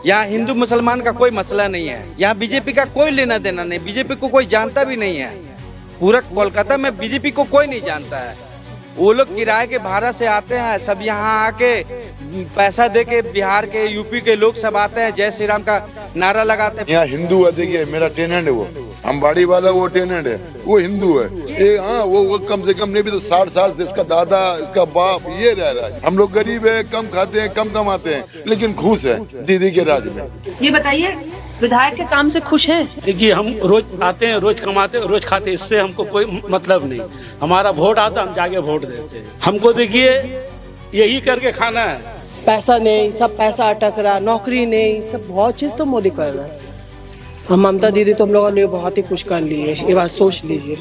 यहाँ हिंदू मुसलमान का कोई मसला नहीं है। यहाँ बीजेपी का कोई लेना देना नहीं, बीजेपी को कोई जानता भी नहीं है। पूरा कोलकाता में बीजेपी को कोई नहीं जानता है। वो लोग किराए के भाड़ा से आते हैं, सब यहाँ आके पैसा दे के बिहार के यूपी के लोग सब आते हैं, जय श्री राम का नारा लगाते हैं। यहाँ हिंदू है, देखिए मेरा टेनेंट है, वो अंबाड़ी वाला वो टेनेंट है, वो हिंदू है। ये हाँ वो कम से कम नहीं भी तो 60 साल से इसका दादा इसका बाप ये रह रहा है। हम लोग गरीब है, कम खाते हैं, कम कमाते हैं, लेकिन खुश है दीदी के राज में। ये बताइए, विधायक के काम से खुश हैं? देखिए, हम रोज आते हैं, रोज कमाते हैं, रोज खाते हैं, इससे हमको कोई मतलब नहीं। हमारा वोट आता, हम जाके वोट देते हैं। हमको देखिए यही करके खाना है। पैसा नहीं, सब पैसा अटक रहा, नौकरी नहीं, सब बहुत चीज तो मोदी कर रहा है। हम ममता दीदी तो हम लोगों ने बहुत ही कुछ कर लिए, ये बात सोच लीजिए।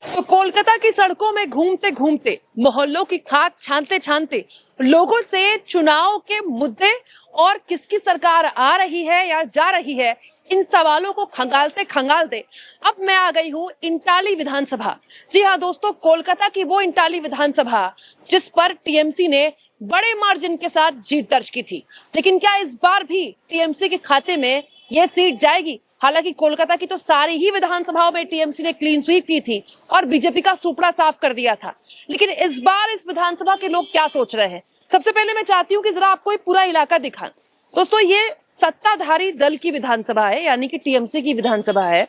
तो कोलकाता की सड़कों में घूमते घूमते, मोहल्लों की खाक छानते छानते, लोगों से चुनाव के मुद्दे और किसकी सरकार आ रही है या जा रही है, इन सवालों को खंगालते खंगालते अब मैं आ गई हूँ इंटाली विधानसभा। जी हाँ दोस्तों, कोलकाता की वो इंटाली विधानसभा जिस पर टीएमसी ने बड़े मार्जिन के साथ जीत दर्ज की थी। लेकिन क्या इस बार भी टीएमसी के खाते में यह सीट जाएगी? हालांकि कोलकाता की तो सारी ही विधानसभाओं में टीएमसी ने क्लीन स्वीप की थी और बीजेपी का सुपड़ा साफ कर दिया था। लेकिन इस बार इस विधानसभा के लोग क्या सोच रहे हैं? सबसे पहले मैं चाहती हूँ कि जरा आपको ये पूरा इलाका दिखाएं। दोस्तों, ये सत्ताधारी दल की विधानसभा है, यानी कि टीएमसी की विधानसभा है,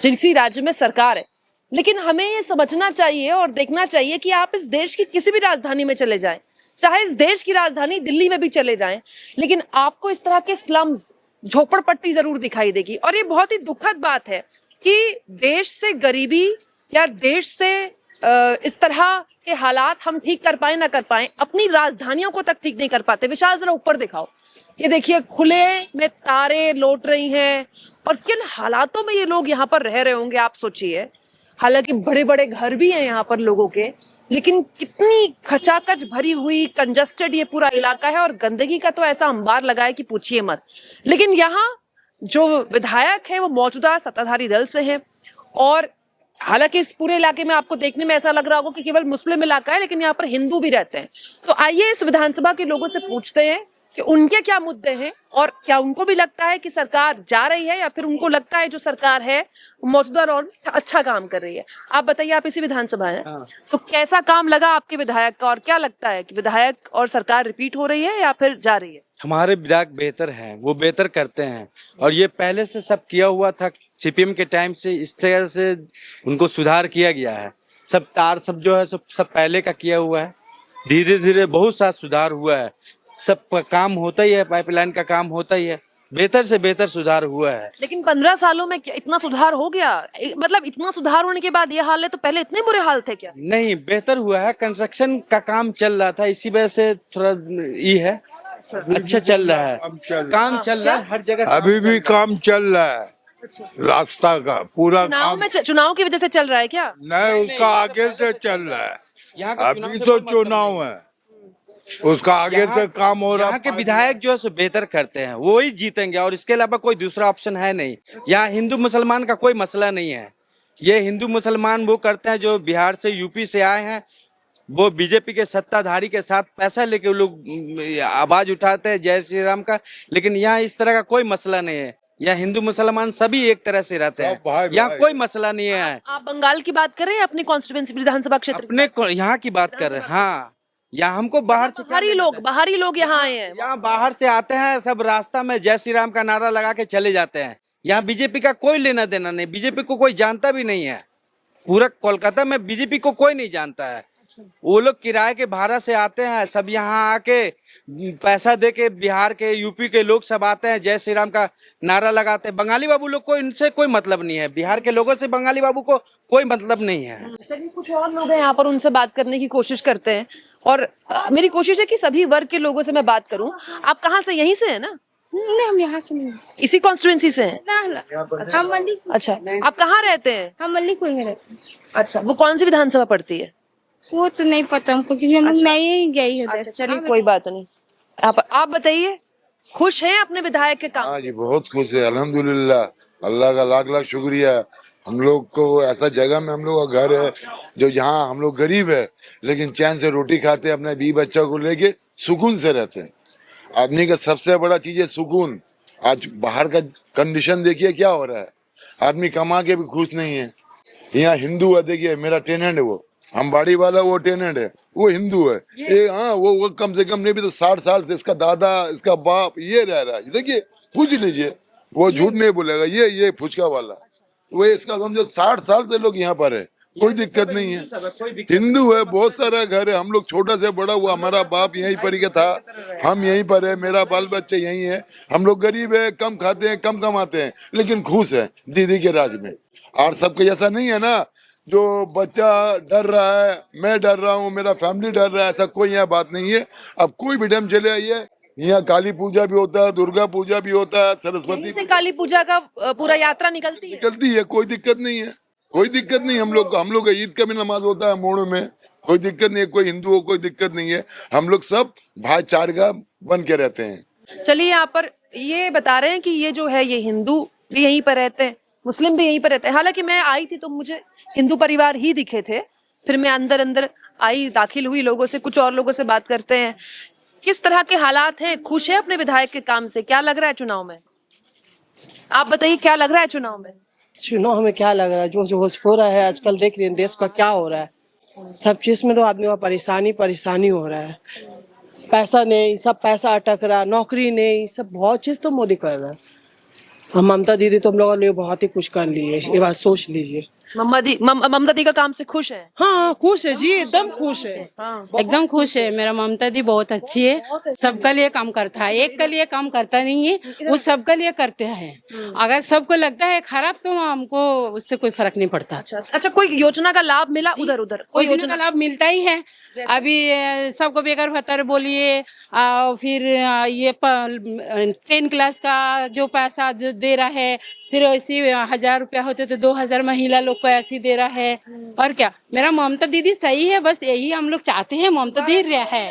जिनकी राज्य में सरकार है। लेकिन हमें ये समझना चाहिए और देखना चाहिए कि आप इस देश की किसी भी राजधानी में चले जाएं, चाहे इस देश की राजधानी दिल्ली में भी चले जाएं, लेकिन आपको इस तरह के स्लम्स, झोपड़पट्टी जरूर दिखाई देगी। और ये बहुत ही दुखद बात है कि देश से गरीबी या देश से इस तरह के हालात हम ठीक कर पाए ना कर पाए, अपनी राजधानियों को तक ठीक नहीं कर पाते। विशाल, जरा ऊपर दिखाओ। ये देखिए, खुले में तारे लौट रही हैं और किन हालातों में ये लोग यहाँ पर रह रहे होंगे, आप सोचिए। हालांकि बड़े बड़े घर भी हैं यहाँ पर लोगों के, लेकिन कितनी खचाखच भरी हुई कंजस्टेड ये पूरा इलाका है और गंदगी का तो ऐसा अंबार लगा है कि पूछिए मत। लेकिन यहाँ जो विधायक है वो मौजूदा सत्ताधारी दल से हैं और हालांकि इस पूरे इलाके में आपको देखने में ऐसा लग रहा होगा कि केवल मुस्लिम इलाका है, लेकिन यहाँ पर हिंदू भी रहते हैं। तो आइए इस विधानसभा के लोगों से पूछते हैं कि उनके क्या मुद्दे हैं और क्या उनको भी लगता है कि सरकार जा रही है या फिर उनको लगता है जो सरकार है मौजूदा दौर में अच्छा काम कर रही है। आप बताइए, आप इसी विधानसभा है, तो कैसा काम लगा आपके विधायक का और क्या लगता है कि विधायक और सरकार रिपीट हो रही है या फिर जा रही है? हमारे विधायक बेहतर हैं, वो बेहतर करते हैं और ये पहले से सब किया हुआ था। सीपीएम के टाइम से इस तरह से उनको सुधार किया गया है। सब तार सब जो है सब पहले का किया हुआ है। धीरे धीरे बहुत सा सुधार हुआ है। सब का काम होता ही है, पाइपलाइन का काम होता ही है, बेहतर से बेहतर सुधार हुआ है। लेकिन 15 सालों में क्या इतना सुधार हो गया? मतलब इतना सुधार होने के बाद ये हाल है, तो पहले इतने बुरे हाल थे क्या? नहीं, बेहतर हुआ है। कंस्ट्रक्शन का काम चल रहा था, इसी वजह से थोड़ा ये है, अच्छा चल रहा है, काम चल रहा है हर जगह। अभी भी काम चल रहा है, रास्ता का पूरा काम चुनाव की वजह से चल रहा है क्या? नहीं, उसका आगे से चल रहा है। यहाँ का अभी तो चुनाव है, उसका आगे से काम हो रहा है। यहाँ के विधायक जो है सो बेहतर करते हैं, वो ही जीतेंगे और इसके अलावा कोई दूसरा ऑप्शन है नहीं। यहाँ हिंदू मुसलमान का कोई मसला नहीं है। ये हिंदू मुसलमान वो करते हैं जो बिहार से यूपी से आए हैं, वो बीजेपी के सत्ताधारी के साथ पैसा लेके वो लोग आवाज उठाते हैं जय श्री राम का। लेकिन यहाँ इस तरह का कोई मसला नहीं है। यहाँ हिंदू मुसलमान सभी एक तरह से रहते हैं, यहाँ कोई मसला नहीं है। आप बंगाल की बात कर रहे हैं, अपनी कॉन्स्टिट्यूएंसी विधानसभा क्षेत्र अपने यहाँ की बात कर रहे हैं। हाँ, यहाँ हमको बाहर से बाहरी लोग यहाँ आए हैं। यहाँ बाहर से आते हैं, सब रास्ता में जय श्री राम का नारा लगा के चले जाते हैं। यहाँ बीजेपी का कोई लेना देना नहीं, बीजेपी को कोई जानता भी नहीं है। पूरा कोलकाता में बीजेपी को कोई नहीं जानता है। वो लोग किराए के भाड़ा से आते हैं, सब यहाँ आके पैसा दे के बिहार के यूपी के लोग सब आते हैं, जय श्री राम का नारा लगाते हैं। बंगाली बाबू लोग को इनसे कोई मतलब नहीं है, बिहार के लोगों से बंगाली बाबू को कोई मतलब नहीं है। चलिए, कुछ और लोग हैं यहाँ पर, उनसे बात करने की कोशिश करते हैं और मेरी कोशिश है कि सभी वर्ग के लोगों से मैं बात करूं। आप कहाँ से? यहीं से है ना? नहीं, हम यहाँ से नहीं, इसी कॉन्स्टिट्यूएंसी से हैं? हम मल्लिक। अच्छा, आप कहाँ रहते हैं? हम मल्लिकपुर में रहते हैं। अच्छा, वो कौन सी विधानसभा पड़ती है? वो तो नहीं पता हमको, क्योंकि हम लोग नहीं गए उधर। चलिए, कोई बात नहीं। आप बताइए, खुश हैं अपने विधायक के काम हाँ से? जी, बहुत खुश है, अल्हम्दुलिल्लाह। अल्लाह का लाख लाख शुक्रिया हम लोग को ऐसा जगह में हम लोग का घर है जो जहाँ हम लोग गरीब है लेकिन चैन से रोटी खाते हैं, अपने बीवी बच्चों को लेके सुकून से रहते हैं। आदमी का सबसे बड़ा चीज है सुकून। आज बाहर का कंडीशन देखिए क्या हो रहा है, आदमी कमा के भी खुश नहीं है। यहाँ हिंदू है, देखिए मेरा टेनेंट है, वो अंबाड़ी वाला वो टेनेंट है, वो हिंदू है। ये हाँ वो कम से कम नहीं भी तो 60 साल से इसका दादा इसका बाप ये रह रहा है। देखिए पूछ लीजिए, वो झूठ नहीं बोलेगा। ये फुचका वाला वो इसका समझो 60 साल से लोग यहाँ पर है, कोई दिक्कत नहीं है। हिंदू है, बहुत सारा घर है, हम लोग छोटा से बड़ा हुआ, हमारा बाप यहीं पर ही था, हम यहीं पर है, मेरा बाल बच्चे यहीं है। हम लोग गरीब है, कम खाते हैं, कम कमाते हैं, लेकिन खुश है दीदी के राज में। और सबके जैसा नहीं है ना, जो बच्चा डर रहा है, मैं डर रहा हूँ, मेरा फैमिली डर रहा है, ऐसा कोई यहाँ बात नहीं है। अब कोई भी टाइम चले आइए, यहाँ काली पूजा भी होता है, दुर्गा पूजा भी होता है, सरस्वती यहीं से काली पूजा का पूरा यात्रा निकलती है। निकलती है, कोई दिक्कत नहीं है, कोई दिक्कत नहीं। हम लोग का ईद का भी नमाज होता है मोड़ में, कोई दिक्कत नहीं है। कोई हिंदू हो कोई दिक्कत नहीं है, हम लोग सब भाईचारा बन के रहते हैं। चलिए यहाँ पर ये बता रहे हैं कि ये जो है ये हिंदू भी यहीं पर रहते हैं, मुस्लिम भी यहीं पर रहते हैं। हालांकि मैं आई थी तो मुझे हिंदू परिवार ही दिखे थे, फिर मैं अंदर अंदर आई, दाखिल हुई, लोगों से, कुछ और लोगों से बात करते हैं। किस तरह के हालात हैं? खुश है अपने विधायक के काम से? क्या लग रहा है चुनाव में? आप बताइए क्या लग रहा है चुनाव में? चुनाव में क्या लग रहा है, जो हो रहा है आजकल देख रहे हैं देश का क्या हो रहा है। सब चीज में तो आदमी को परेशानी हो रहा है। पैसा नहीं, सब पैसा अटक रहा, नौकरी नहीं, सब बहुत चीज तो मोदी कर रहा है। हम ममता दीदी तो हम लोगों ने बहुत ही कुछ कर लिए, ये बात सोच लीजिए। ममता दी का काम से खुश है? हाँ खुश है जी, एकदम खुश है। एकदम खुश है। मेरा ममता दी बहुत अच्छी है, सबका लिए काम करता है, एक का लिए काम करता नहीं है, वो सबका लिए करते हैं। अगर सबको लगता है खराब तो हमको उससे कोई फर्क नहीं पड़ता। अच्छा, कोई योजना का लाभ मिला? उधर कोई योजना का लाभ मिलता ही है। अभी सबको बेकार भत्ता बोलिए, फिर ये 10 क्लास का जो पैसा जो दे रहा है, फिर ऐसी 1000 रुपया होते तो 2000 महिला लोग को ऐसी दे रहा है। और क्या, मेरा ममता दीदी सही है, बस यही हम लोग चाहते हैं, ममता दीदी है।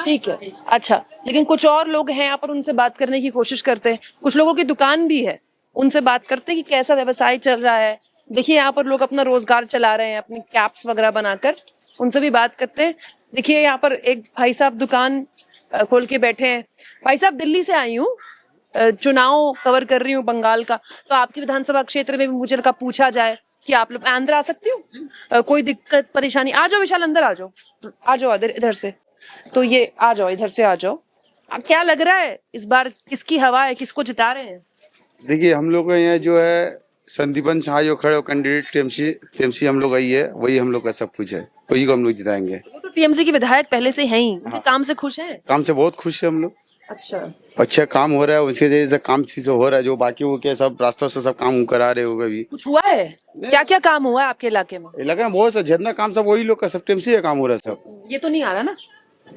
ठीक है। अच्छा, लेकिन कुछ और लोग हैं यहाँ पर, उनसे बात करने की कोशिश करते हैं। कुछ लोगों की दुकान भी है, उनसे बात करते हैं कि कैसा व्यवसाय चल रहा है। देखिए यहाँ पर लोग अपना रोजगार चला रहे हैं, अपनी कैप्स वगैरह बनाकर, उनसे भी बात करते हैं। देखिए यहाँ पर एक भाई साहब दुकान खोल के बैठे हैं। भाई साहब, दिल्ली से आई हूँ, चुनाव कवर कर रही हूँ बंगाल का, तो आपकी विधानसभा क्षेत्र में भी मुझे लगा पूछा जाए कि आप लोग अंदर आ सकती हूँ, कोई दिक्कत परेशानी? आ जाओ विशाल, अंदर आ जाओ, आ जाओ इधर से। तो ये आ जाओ, इधर से आ जाओ। क्या लग रहा है इस बार किसकी हवा है, किसको जिता रहे हैं? देखिए हम लोग का यहाँ जो है संदीपन शाह जो खड़े हो कैंडिडेट टीएमसी हम लोग आई है, वही हम लोग का सब कुछ है, वही को हम लोग जिताएंगे। वो तो टीएमसी के विधायक पहले से हैं ही, उनके काम से खुश हैं? काम से बहुत खुश है हम लोग। अच्छा काम हो रहा है, उसके जरिए काम से हो रहा है, जो बाकी वो क्या सब रास्तों से सब काम करा रहे होगा। भी कुछ हुआ है? क्या क्या काम हुआ है आपके इलाके में? इलाके में बहुत सा जितना काम सब वही लोग का, सब टीएमसी का काम हो रहा है सब। ये तो नहीं आ रहा ना?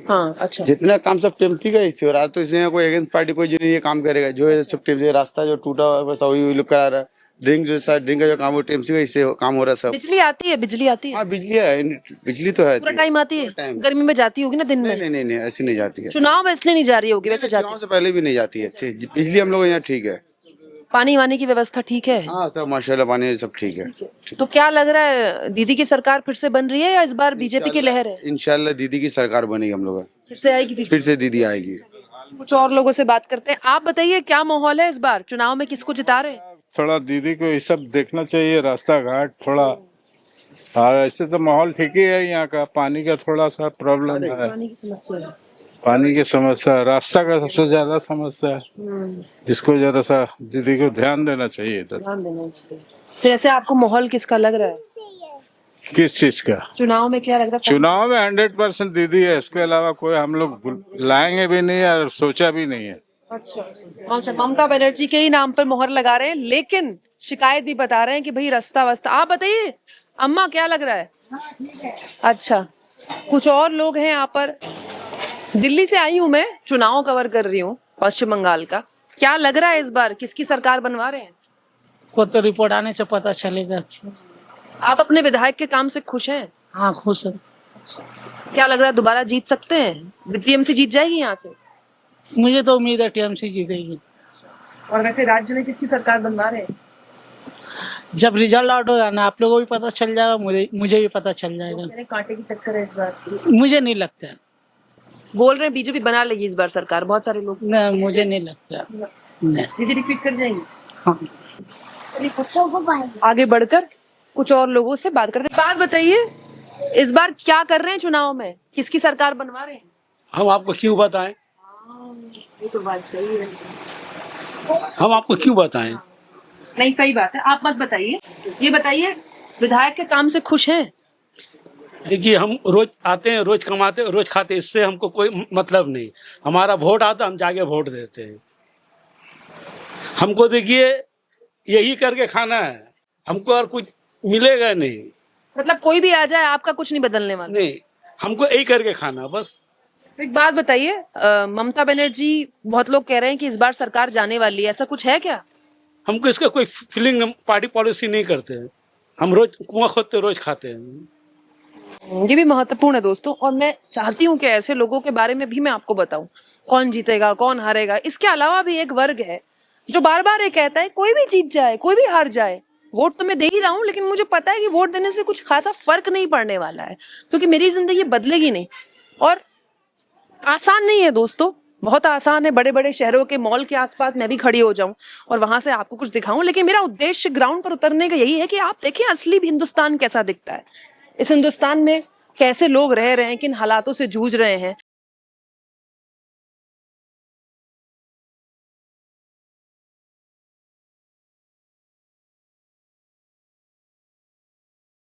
हाँ अच्छा, जितना काम सब टीएमसी का इससे हो रहा है, तो इसमें कोई अगेंस्ट पार्टी कोई नहीं ये काम करेगा। जो है सब टीएमसी, रास्ता जो टूटा हुआ है वही लोग करा रहा है। ड्रिंक का जो काम हो टीएमसी का, इससे काम हो रहा है सब। बिजली आती है? बिजली आती है? हाँ बिजली है, बिजली तो है। पूरा टाइम आती है? गर्मी में जाती होगी ना दिन में? नहीं ऐसी नहीं जाती है। चुनाव में इसलिए नहीं जा रही होगी, वैसे जाती चुनाव से पहले भी नहीं जाती है। बिजली हम लोग यहाँ ठीक है। पानी वानी की व्यवस्था ठीक है? हाँ सब माशाल्लाह, पानी सब ठीक है। तो क्या लग रहा है, दीदी की सरकार फिर से बन रही है या इस बार बीजेपी की लहर है? इंशाल्लाह दीदी की सरकार बनेगी हम लोग, फिर से आएगी दीदी? फिर से दीदी आएगी। कुछ और लोगों से बात करते हैं। आप बताइए क्या माहौल है इस बार चुनाव में, किसको जिता रहे हैं? थोड़ा दीदी को ये सब देखना चाहिए, रास्ता घाट थोड़ा। हाँ ऐसे तो माहौल ठीक ही है, यहाँ का पानी का थोड़ा सा प्रॉब्लम है, पानी की समस्या है। पानी की समस्या, रास्ता का सबसे ज्यादा समस्या है, जिसको जरा सा दीदी को ध्यान देना चाहिए। ध्यान देना चाहिए। फिर ऐसे आपको माहौल किसका लग रहा है किस चीज का? चुनाव में? क्या लग रहा है चुनाव में 100% दीदी है, इसके अलावा कोई हम लोग लाएंगे भी नहीं और सोचा भी नहीं है। अच्छा, ममता बनर्जी के ही नाम पर मोहर लगा रहे हैं, लेकिन शिकायत भी बता रहे हैं कि भाई रास्ता वास्ता। आप बताइए अम्मा, क्या लग रहा है? अच्छा, कुछ और लोग हैं यहाँ पर। दिल्ली से आई हूँ मैं, चुनाव कवर कर रही हूँ पश्चिम बंगाल का। क्या लग रहा है इस बार किसकी सरकार बनवा रहे हैं? वो तो रिपोर्ट आने से पता चलेगा। आप अपने विधायक के काम से खुश हैं? हाँ खुश है। क्या लग रहा है दोबारा जीत सकते हैं? टीएमसी जीत जाएगी यहाँ से? मुझे तो उम्मीद है टीएमसी जीतेगी। और वैसे राज्य में किसकी सरकार बनवा रहे हैं? जब रिजल्ट आउट होगा ना आप लोगों को भी पता चल जाएगा, मुझे भी पता चल जाएगा। कांटे की टक्कर है इस बार। मुझे नहीं लगता, बोल रहे हैं बीजेपी बना लेगी इस बार सरकार, बहुत सारे लोग। ना मुझे नहीं लगता। नहीं। दीदी रिपीट कर जाएंगे। हाँ। आगे बढ़कर कुछ और लोगों से बात करते। बात बताइए, इस बार क्या कर रहे हैं चुनाव में, किसकी सरकार बनवा रहे हैं? हम आपको क्यों बताएं? ये तो बात सही है। हम आपको क्यों बताएं? नहीं सही बात है, आप मत बताइए। ये बताइए, विधायक के काम से खुश हैं? देखिए, हम रोज आते हैं, रोज कमाते, रोज खाते, इससे हमको कोई मतलब नहीं। हमारा वोट आता, हम जाके वोट देते हैं। हमको देखिए यही करके खाना है, हमको और कुछ मिलेगा नहीं। मतलब कोई भी आ जाए आपका कुछ नहीं बदलने वाला? नहीं, हमको यही करके खाना बस। तो एक बात बताइए, ममता बनर्जी, बहुत लोग कह रहे हैं कि इस बार सरकार जाने वाली है, ऐसा कुछ है क्या? हमको इसका कोई फीलिंग, पार्टी पॉलिसी नहीं करते हैं। हम रोज कुआं खोदते, रोज खाते हैं। ये भी महत्वपूर्ण है दोस्तों, और मैं चाहती हूँ कि ऐसे लोगों के बारे में भी मैं आपको बताऊं, कौन जीतेगा कौन हारेगा। इसके अलावा भी एक वर्ग है जो बार बार ये कहता है कोई भी जीत जाए कोई भी हार जाए, वोट तो मैं दे ही रहा हूँ, लेकिन मुझे पता है कि वोट देने से कुछ खासा फर्क नहीं पड़ने वाला है, क्योंकि मेरी जिंदगी बदलेगी नहीं। और आसान नहीं है दोस्तों, बहुत आसान है बड़े बड़े शहरों के मॉल के आसपास मैं भी खड़ी हो जाऊं और वहां से आपको कुछ दिखाऊं, लेकिन मेरा उद्देश्य ग्राउंड पर उतरने का यही है कि आप देखें असली हिंदुस्तान कैसा दिखता है। इस हिंदुस्तान में कैसे लोग रह रहे हैं, किन हालातों से जूझ रहे हैं।